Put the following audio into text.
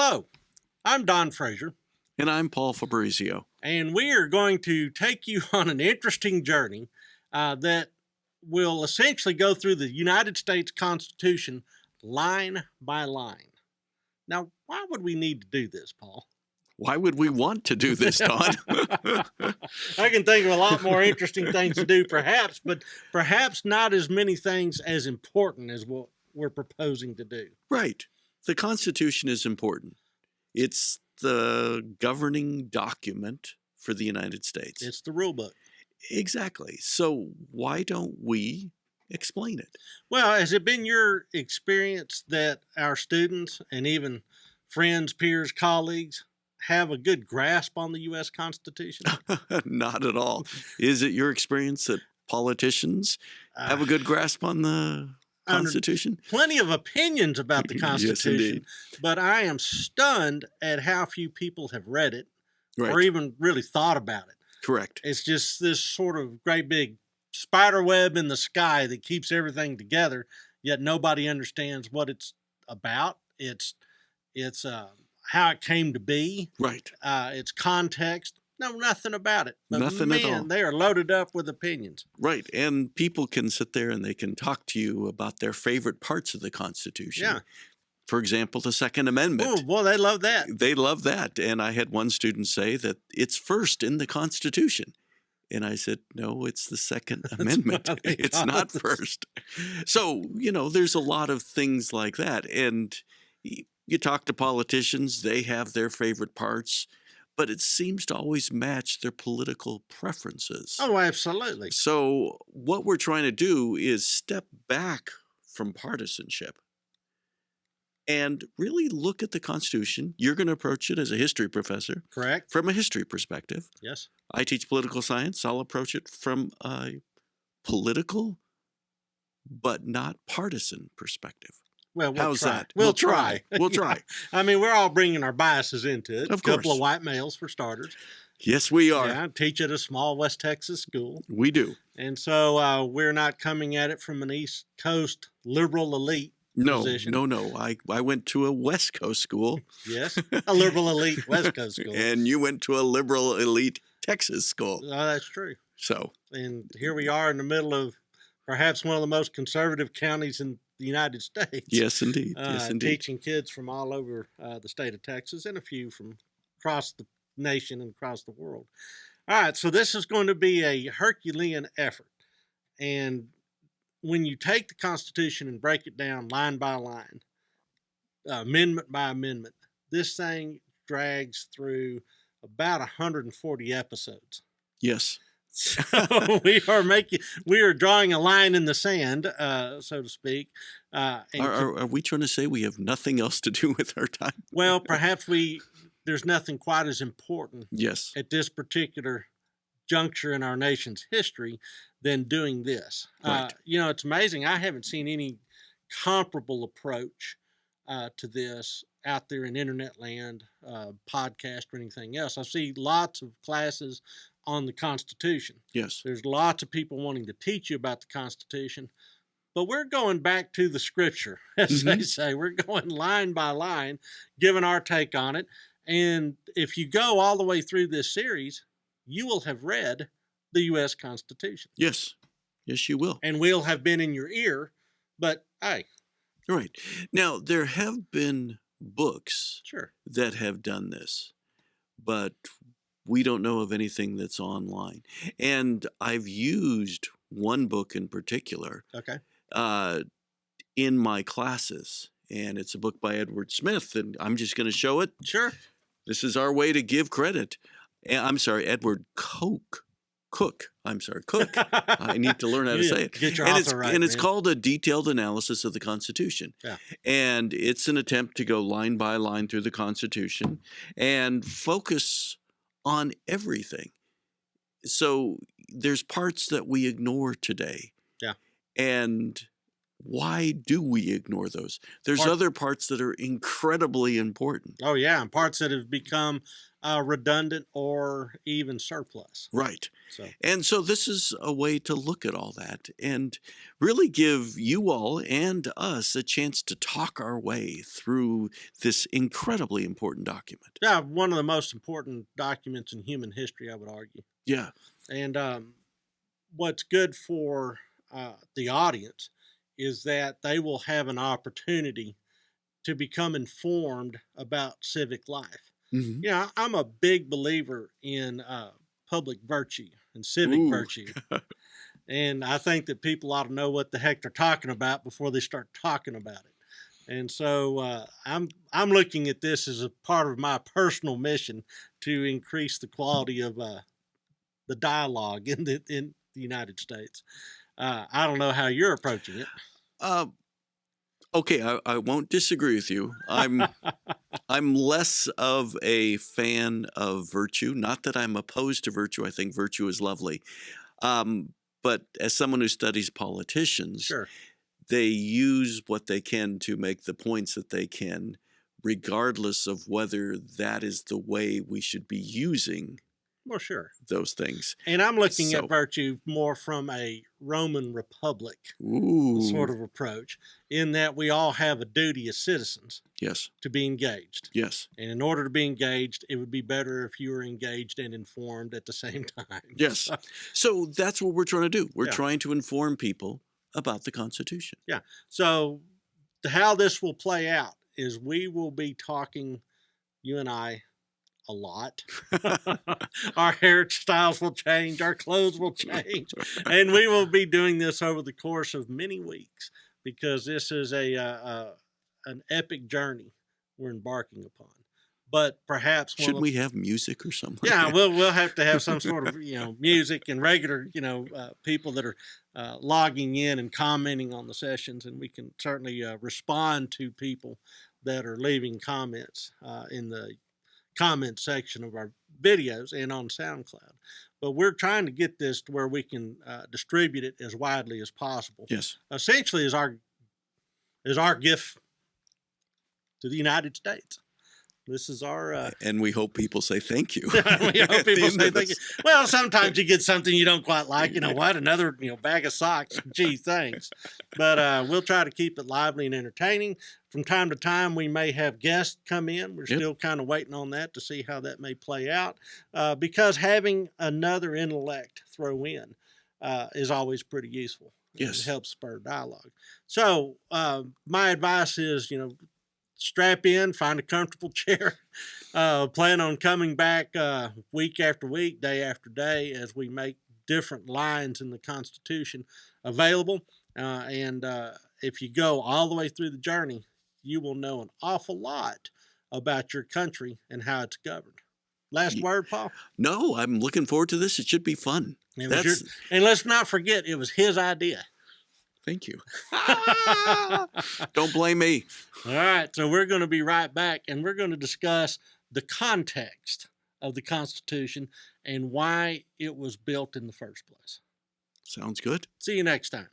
Hello, I'm Don Fraser, And I'm Paul Fabrizio. and we are going to take you on an interesting journey that will essentially go through the United States Constitution line by line. Now, why would we need to do this, Paul? Why would we want to do this, Don? I can think of a lot more interesting things to do, perhaps, but perhaps not as many things as important as what we're proposing to do. Right. The Constitution is important. It's the governing document for the United States. It's the rule book. Exactly. So why don't we explain it? Well, has it been your experience that our students and even friends, peers, colleagues have a good grasp on the U.S. Constitution? Not at all. Is it your experience that politicians have a good grasp on the Constitution? Plenty of opinions about the Yes, Constitution, indeed. but I am stunned at how few people have read it Right. or even really thought about it. Correct. It's just this sort of great big spider web in the sky that keeps everything together, yet nobody understands what it's about. It's how it came to be. Right. Its context. No, nothing about it. But Nothing at all. they are loaded up with opinions. Right. And people can sit there and they can talk to you about their favorite parts of the Constitution. Yeah. For example, the Second Amendment. Oh, boy, they love that. They love that. And I had one student say that it's first in the Constitution. And I said, no, it's the Second Amendment. not the It's not first. So, there's a lot of things like that. And you talk to politicians, they have their favorite parts, but it seems to always match their political preferences. Oh, absolutely. So what we're trying to do is step back from partisanship and really look at the Constitution. You're going to approach it as a history professor Correct. from a history perspective. Yes. I teach political science. I'll approach it from a political but not partisan perspective. Well, we'll How's try. that? We'll try. We'll try. I mean, we're all bringing our biases into it. Of A couple course. of white males, for starters. Yes, we are. Yeah, I teach at a small West Texas school. We do. And so we're not coming at it from an East Coast liberal elite position. No. I went to a West Coast school. Yes, a liberal elite West Coast school. And you went to a liberal elite Texas school. Oh, that's true. So, And here we are in the middle of perhaps one of the most conservative counties in the United States. yes, indeed. Yes, indeed. Teaching kids from all over the state of Texas and a few from across the nation and across the world. All right, so this is going to be a Herculean effort. And when you take the Constitution and break it down line by line, amendment by amendment, this thing drags through about 140 episodes. Yes. So we are drawing a line in the sand, so to speak. And Are we trying to say we have nothing else to do with our time? well, perhaps there's nothing quite as important Yes. at this particular juncture in our nation's history than doing this. Right. It's amazing. I haven't seen any comparable approach to this out there in internet land, podcast or anything else. I see lots of classes on the Constitution. Yes. There's lots of people wanting to teach you about the Constitution, but we're going back to the scripture, as they say. We're going line by line, giving our take on it. And if you go all the way through this series, you will have read the U.S. Constitution. Yes. Yes, you will. And will have been in your ear, but hey. Right. Now, there have been books Sure. that have done this, but we don't know of anything that's online. And I've used one book in particular Okay. in my classes, and it's a book by Edward Smith, and I'm just going to show it. Sure. This is our way to give credit. I'm sorry, Edward Cook. I need to learn how to say it. Get your and author right, and it's man. called A Detailed Analysis of the Constitution. Yeah. And it's an attempt to go line by line through the Constitution and focus on everything. So there's parts that we ignore today. Yeah. And why do we ignore those? There's Part- other parts that are incredibly important. oh yeah, and parts that have become redundant or even surplus. Right. So And so this is a way to look at all that and really give you all and us a chance to talk our way through this incredibly important document. yeah, one of the most important documents in human history, I would argue. Yeah. And what's good for the audience is that they will have an opportunity to become informed about civic life. Hmm. You know, I'm a big believer in public virtue and civic Ooh. virtue. And I think that people ought to know what the heck they're talking about before they start talking about it. And so I'm looking at this as a part of my personal mission to increase the quality of the dialogue in the United States. I don't know how you're approaching it. Uh, okay, I won't disagree with you. I'm less of a fan of virtue. Not that I'm opposed to virtue. I think virtue is lovely. But as someone who studies politicians, Sure. they use what they can to make the points that they can, regardless of whether that is the way we should be using Well, sure. those things. And I'm looking So- at virtue more from a Roman Republic Ooh. sort of approach, in that we all have a duty as citizens Yes. to be engaged. Yes. And in order to be engaged, it would be better if you were engaged and informed at the same time. Yes. So that's what we're trying to do. We're Yeah. trying to inform people about the Constitution. So, how this will play out is we will be talking, you and I, a lot. Our hairstyles will change, our clothes will change, and we will be doing this over the course of many weeks, because this is an epic journey we're embarking upon. But perhaps one Should of- we have music or something? yeah, we'll have to have some sort of music and regular people that are logging in and commenting on the sessions, and we can certainly respond to people that are leaving comments in the comment section of our videos and on SoundCloud. But we're trying to get this to where we can distribute it as widely as possible. Yes. Essentially, is our gift to the United States. This is our. And we hope people say thank you. We at hope the people end say of thank you. this. Well, sometimes you get something you don't quite like. You know what? Another bag of socks. Gee, thanks. But we'll try to keep it lively and entertaining. From time to time, we may have guests come in. We're Yep. still kind of waiting on that to see how that may play out. Because having another intellect throw in is always pretty useful. Yes. It helps spur dialogue. So my advice is, strap in, find a comfortable chair. Plan on coming back week after week, day after day, as we make different lines in the Constitution available. And if you go all the way through the journey, you will know an awful lot about your country and how it's governed. Last Ye- word, Paul? No, I'm looking forward to this. It should be fun. It was and let's not forget, it was his idea. Thank you. Don't blame me. All right, so we're going to be right back, and we're going to discuss the context of the Constitution and why it was built in the first place. Sounds good. See you next time.